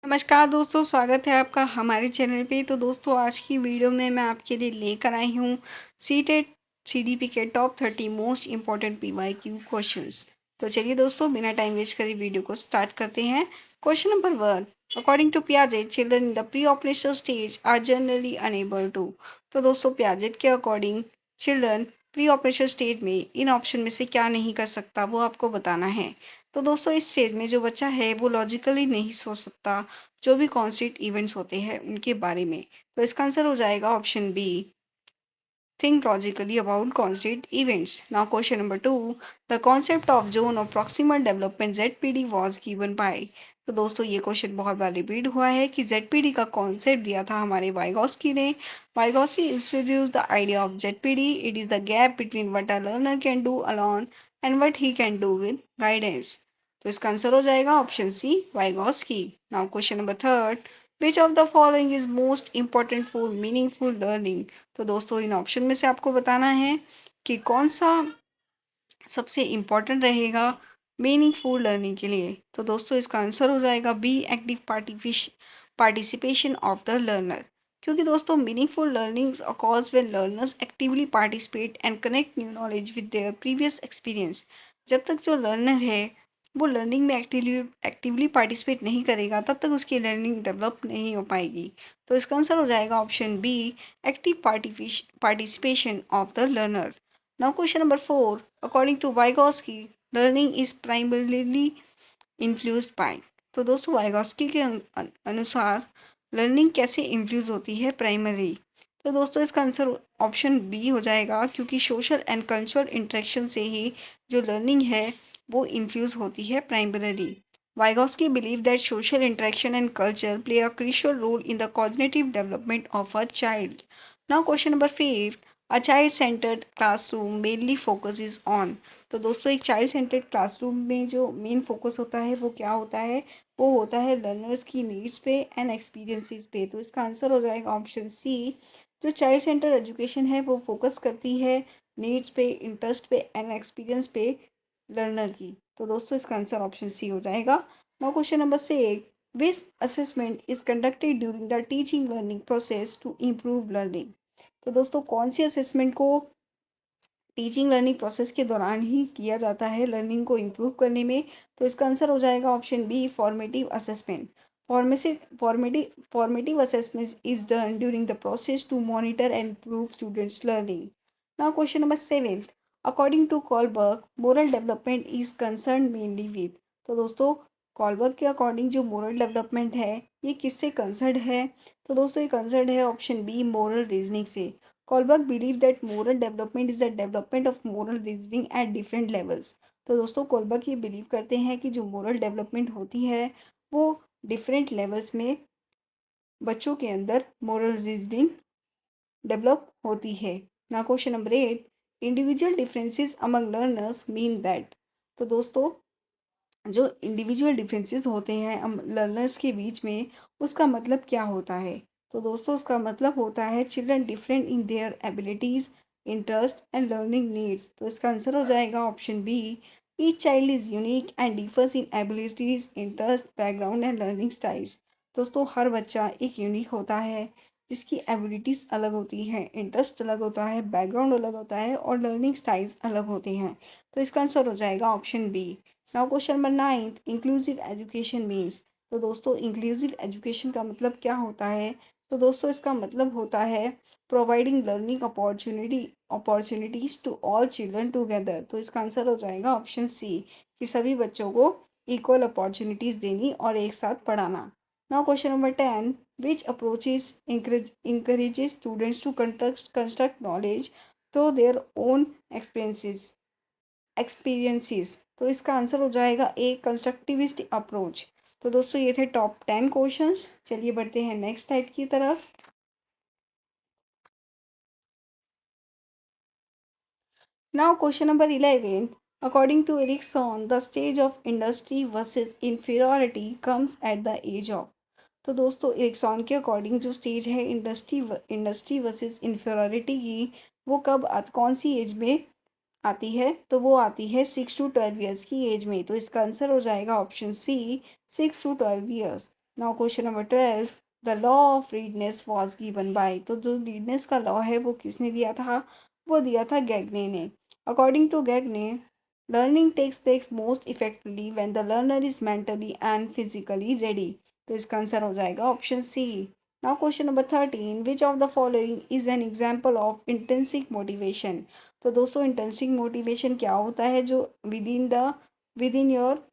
नमस्कार दोस्तों, स्वागत है आपका हमारे चैनल पे। तो दोस्तों आज की वीडियो में मैं आपके लिए लेकर आई हूँ सीटेट सीडीपी के top 30 most important PYQ questions. तो चलिए दोस्तों बिना टाइम वेस्ट करे वीडियो को स्टार्ट करते हैं। Question number 1, according to Piaget children in the pre operational stage are generally unable to. तो दोस्तों पियाजेट के according children pre operational stage में इन ऑप्शन में से क्या नहीं कर सकता वो आपको बताना है। तो दोस्तों इस स्टेज में जो बच्चा है वो लॉजिकली नहीं सोच सकता जो भी कॉन्स्टेंट इवेंट्स होते हैं उनके बारे में। तो इसका आंसर हो जाएगा option B, think logically about constant events. Now question number 2, the concept of zone of proximal development ZPD was given by। तो दोस्तों ये क्वेश्चन बहुत बार रिपीट हुआ है कि ZPD का कॉन्सेप्ट दिया था हमारे वाइगॉस्की ने। Vygotsky introduce the idea of ZPD। It is the gap between what a learner can do alone and what he can do with guidance. तो इसका आंसर हो जाएगा option C, Vygotsky. Now question number 3, which of the following is most important for meaningful learning. तो दोस्तों इन option में से आपको बताना है कि कौन सा सबसे इम्पॉर्टेंट रहेगा मीनिंगफुल लर्निंग के लिए। तो दोस्तों इसका आंसर हो जाएगा B, active participation of the learner. क्योंकि दोस्तों meaningful learning occurs when learners actively participate and connect new knowledge with their previous experience। जब तक जो लर्नर है वो लर्निंग में एक्टिवली पार्टिसिपेट नहीं करेगा तब तक उसकी लर्निंग डेवलप नहीं हो पाएगी। तो इसका आंसर हो जाएगा option B, active participation of the learner. Now question number 4, according to Vygotsky learning is primarily influenced by. तो दोस्तों वाइगॉस्की के अनुसार लर्निंग कैसे इन्फ्लुएंस होती है प्राइमरी। तो दोस्तों इसका आंसर ऑप्शन बी हो जाएगा, क्योंकि सोशल एंड कल्चरल इंटरेक्शन से ही जो लर्निंग है वो इन्फ्लुएंस होती है primarily. Vygotsky believed that social interaction and culture play a crucial role in the cognitive development of a child. Now question number 5, a child-centered classroom mainly focuses on। तो दोस्तों एक child centred classroom में जो main focus होता है वो क्या होता है, वो होता है लर्नर्स की नीड्स पे एंड एक्सपीरियंसेस पे। तो इसका आंसर हो जाएगा ऑप्शन सी, जो चाइल्ड सेंटर एजुकेशन है वो फोकस करती है नीड्स पे, इंटरेस्ट पे एंड एक्सपीरियंस पे लर्नर की। तो दोस्तों इसका आंसर ऑप्शन सी हो जाएगा। Now question number 6, which assessment is conducted during the teaching learning process to improve learning. तो दोस्तों कौन सी असेसमेंट को टीचिंग लर्निंग प्रोसेस के दौरान ही किया जाता है लर्निंग को इम्प्रूव करने में। तो इसका आंसर हो जाएगा option B, formative assessment. Formative assessment is done during the process to monitor and improve students learning. Now question number 7, according to Kohlberg moral development is concern mainly with. तो दोस्तों Kohlberg के according जो moral development है ये किससे concern है। तो दोस्तों ये कंसर्न है ऑप्शन बी, मोरल रीजनिंग से। Kohlberg believed that moral development is the development of moral reasoning at different levels। तो दोस्तों कोलबर्ग ये बिलीव करते हैं कि जो मोरल डेवलपमेंट होती है वो डिफरेंट लेवल्स में बच्चों के अंदर मोरल रीजनिंग डेवलप होती है। ना question number 8, individual differences among learners mean that. तो दोस्तों जो इंडिविजुअल डिफरेंसेस होते हैं लर्नर्स के बीच में उसका मतलब क्या होता है। तो दोस्तों उसका मतलब होता है children different in their abilities, interest and learning needs. तो इसका आंसर हो जाएगा option B, each child is unique and differs in abilities, interest, background and learning styles. दोस्तों हर बच्चा एक यूनिक होता है जिसकी एबिलिटीज अलग होती हैं, इंटरेस्ट अलग होता है, बैकग्राउंड अलग होता है और लर्निंग स्टाइल्स अलग होते हैं। तो इसका आंसर हो जाएगा option B. Now question number 9, inclusive education means. तो दोस्तों इंक्लूसिव एजुकेशन का मतलब क्या होता है। तो दोस्तों इसका मतलब होता है providing learning opportunities to all children together. तो इसका आंसर हो जाएगा ऑप्शन सी, कि सभी बच्चों को इक्वल अपॉर्चुनिटीज देनी और एक साथ पढ़ाना। Now question number 10, which approaches encourages students to construct knowledge through their own experiences. तो इसका आंसर हो जाएगा ए, कंस्ट्रक्टिविस्ट अप्रोच। तो दोस्तों ये थे टॉप 10 क्वेश्चंस। चलिए बढ़ते हैं नेक्स्ट स्लाइड की तरफ। Now question number 11, according to Erikson the stage of industry versus inferiority comes at the age of. तो दोस्तों एरिक्सन के अकॉर्डिंग जो स्टेज है इंडस्ट्री वर्सेस इंफीरियरिटी की वो कौन सी एज में आती है। तो वो आती है 6 to 12 ईयर्स की एज में। तो इसका आंसर हो जाएगा option C, 6 to 12 years. Now question number 12, the law of readiness was given by. तो जो रीडनेस का लॉ है वो किसने दिया था? वो दिया था गैगने ने। According to Gagne, learning takes place most effectively when the learner is mentally and physically ready. तो इसका आंसर हो जाएगा option C. Now question number 13, which of the following is an example of intrinsic motivation. तो दोस्तों intrinsic motivation क्या होता है? जो विद इन योर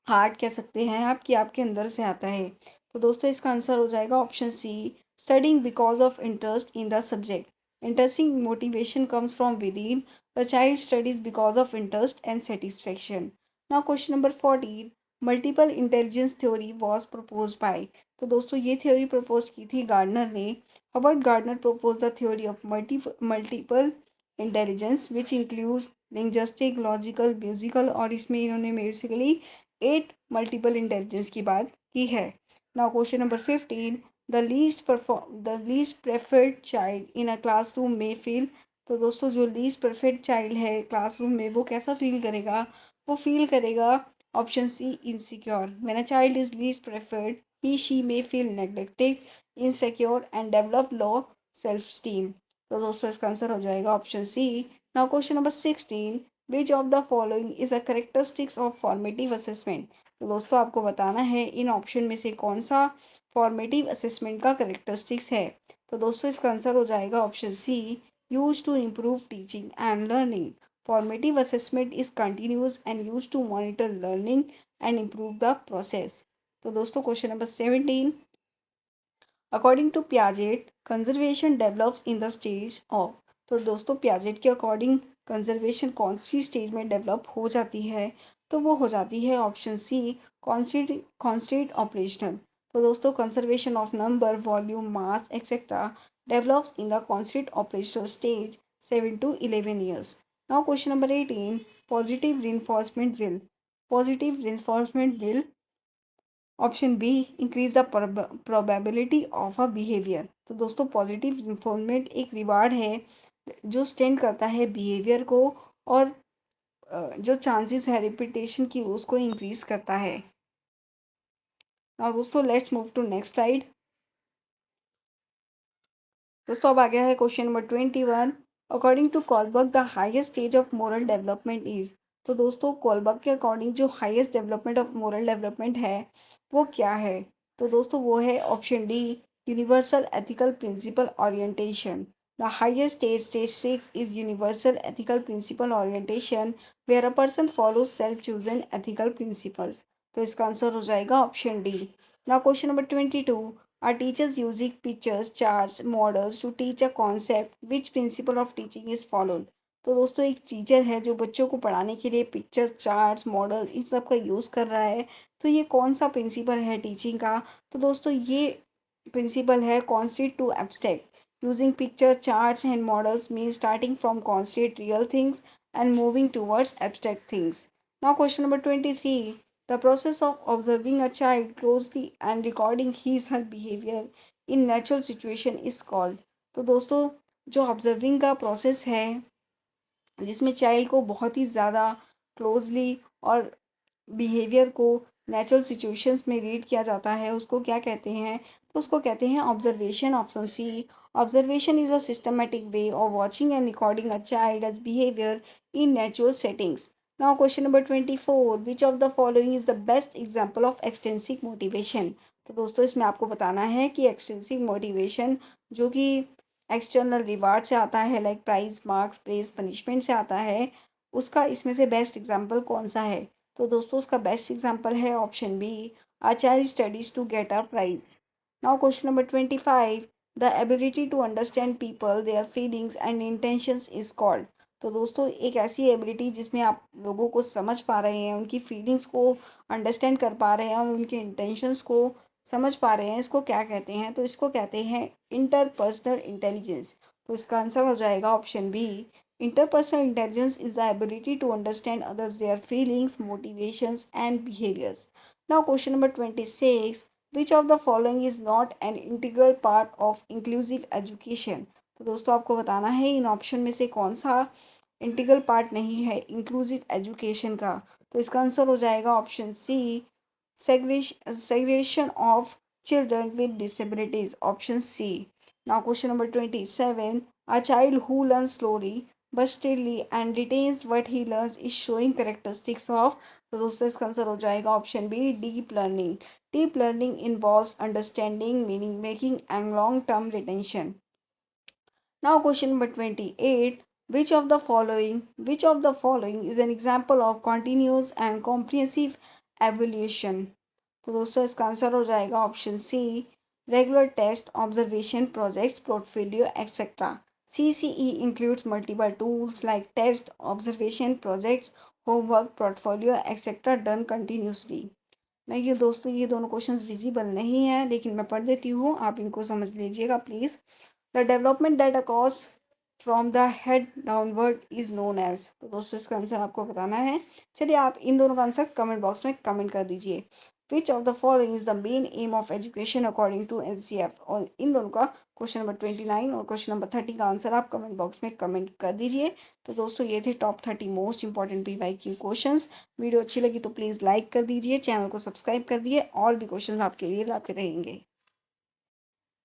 हार्ट कह सकते हैं आप, कि आपके अंदर से आता है। तो दोस्तों इसका आंसर हो जाएगा option C, studying because of interest in the subject. Intrinsic motivation comes from within, the child studies because of interest and satisfaction. Now question number 14, multiple intelligence theory was propose by. तो दोस्तों ये थ्योरी propose की थी Gardner ने। Howard Gardner propose the theory of multiple intelligence which includes linguistic, logical, musical, और इसमें इन्होंने बेसिकली 8 मल्टीपल इंटेलिजेंस की बात की है। Now question number 15, the least preferred child in a classroom में फील। तो दोस्तों जो लीस्ट प्रेफर्ड चाइल्ड है क्लासरूम में वो कैसा फील करेगा? वो फील करेगा option C, insecure. When a child is least preferred, he she may feel neglected, insecure and develop low self esteem. तो दोस्तों इसका आंसर हो जाएगा option C. Now question number 16, which of the following is a characteristics of formative assessment. तो दोस्तों आपको बताना है इन ऑप्शन में से कौन सा फॉर्मेटिव असेसमेंट का करेक्टरिस्टिक्स है। तो दोस्तों इसका आंसर हो जाएगा option C, use to improve teaching and learning. Formative assessment is continuous and use to monitor learning and improve the process. तो दोस्तों question number 17, according to Piaget, conservation develops in the stage of. तो दोस्तों Piaget के according conservation कौन सी stage में develop हो जाती है? तो वो हो जाती है ऑप्शन सी, कॉन्स्टेंट ऑपरेशनल। तो दोस्तों conservation of number, volume, mass etcetera develops in the constant operational stage 7 to 11 years. Now question number 18, positive reinforcement will. Positive reinforcement will, option B, increase the probability of a behaviour. तो दोस्तों positive informant एक reward है जो stand करता है behaviour को, और जो चांसेस है रिपीटेशन की उसको इंक्रीज करता है। नाउ दोस्तों let's move to next slide. दोस्तों अब आ गया है question number 21, according to Kohlberg the highest stage of moral development is. तो दोस्तों कॉलबर्ग के अकॉर्डिंग जो highest development of moral development है वो क्या है? तो दोस्तों वो है option D, universal ethical principle orientation. The highest stage, stage 6, is universal ethical principle orientation where a person follows self chosen ethical principles. तो इसका आंसर हो जाएगा option D. Now question number 22, are teachers using pictures, charts, models to teach a concept? Which principle of teaching is followed? तो दोस्तों एक teacher है जो बच्चों को पढ़ाने के लिए पिक्चर्स, चार्ट्स, मॉडल इन सब का यूज़ कर रहा है। तो ये कौन सा प्रिंसिपल है टीचिंग का? तो दोस्तों ये प्रिंसिपल है concrete to abstract. Using picture, charts and models mean starting from concrete real things and moving towards abstract things. Now question number 23, the process of observing a child closely and recording his her behavior in natural situation is called। तो दोस्तों जो observing का process है जिसमें child को बहुत ही ज़्यादा closely और बिहेवियर को नेचुरल सिचुएशंस में रीड किया जाता है उसको क्या कहते हैं? तो उसको कहते हैं observation. Option C, observation is a systematic way of watching and recording a child as behaviour in natural settings. Now question number 24, which of the following is the best example of extrinsic motivation. तो दोस्तों इसमें आपको बताना है कि extensive motivation जो कि external reward से आता है, like prize, marks, praise, punishment से आता है, उसका इसमें से बेस्ट एग्जाम्पल कौन सा है? तो दोस्तों उसका बेस्ट एग्जाम्पल है option B, a child studies to get a prize. Now question number 25, the ability to understand people, their feelings and intentions is called. तो दोस्तों एक ऐसी एबिलिटी जिसमें आप लोगों को समझ पा रहे हैं, उनकी फीलिंग्स को अंडरस्टैंड कर पा रहे हैं और उनके इंटेंशंस को समझ पा रहे हैं, इसको क्या कहते हैं? तो इसको कहते हैं इंटरपर्सनल इंटेलिजेंस। तो इसका आंसर हो जाएगा option B, interpersonal intelligence is the ability to understand others, their feelings, motivations, and behaviors. Now, question number 26, which of the following is not an integral part of inclusive education? तो दोस्तों आपको बताना है इन option में से कौन सा integral part नहीं है इंक्लूसिव एजुकेशन का। तो इसका आंसर हो जाएगा option C, segregation of children with disabilities. Option C. Now question number 27. A child who learns slowly but steadily and retains what he learns is showing characteristics of, तो दोस्तों इसका answer हो जाएगा option B deep learning. Deep learning involves understanding, meaning making and long term retention. Now question number 28. Which of the following is an example of continuous and comprehensive evaluation? तो दोस्तों इसका answer हो जाएगा option C regular test observation projects portfolio etcetera. CCE includes multiple tools like test, observation, projects, homework, portfolio, etc. done continuously. देखिए दोस्तों ये दोनों questions visible नहीं है लेकिन मैं पढ़ देती हूँ, आप इनको समझ लीजिएगा please. The development that occurs from the head downward is known as. तो दोस्तों इसका आंसर आपको बताना है. चलिए आप इन दोनों का आंसर कमेंट बॉक्स में कमेंट कर दीजिए. Which of the following is the main aim of education according to NCF. और इन दोनों का क्वेश्चन नंबर 29 और क्वेश्चन नंबर 30 का आंसर आप कमेंट बॉक्स में कमेंट कर दीजिए. तो दोस्तों ये थे top 30 most important PYQ questions. Video अच्छी लगी तो प्लीज़ लाइक कर दीजिए, चैनल को सब्सक्राइब कर दिए, और भी क्वेश्चंस आपके लिए लाते रहेंगे.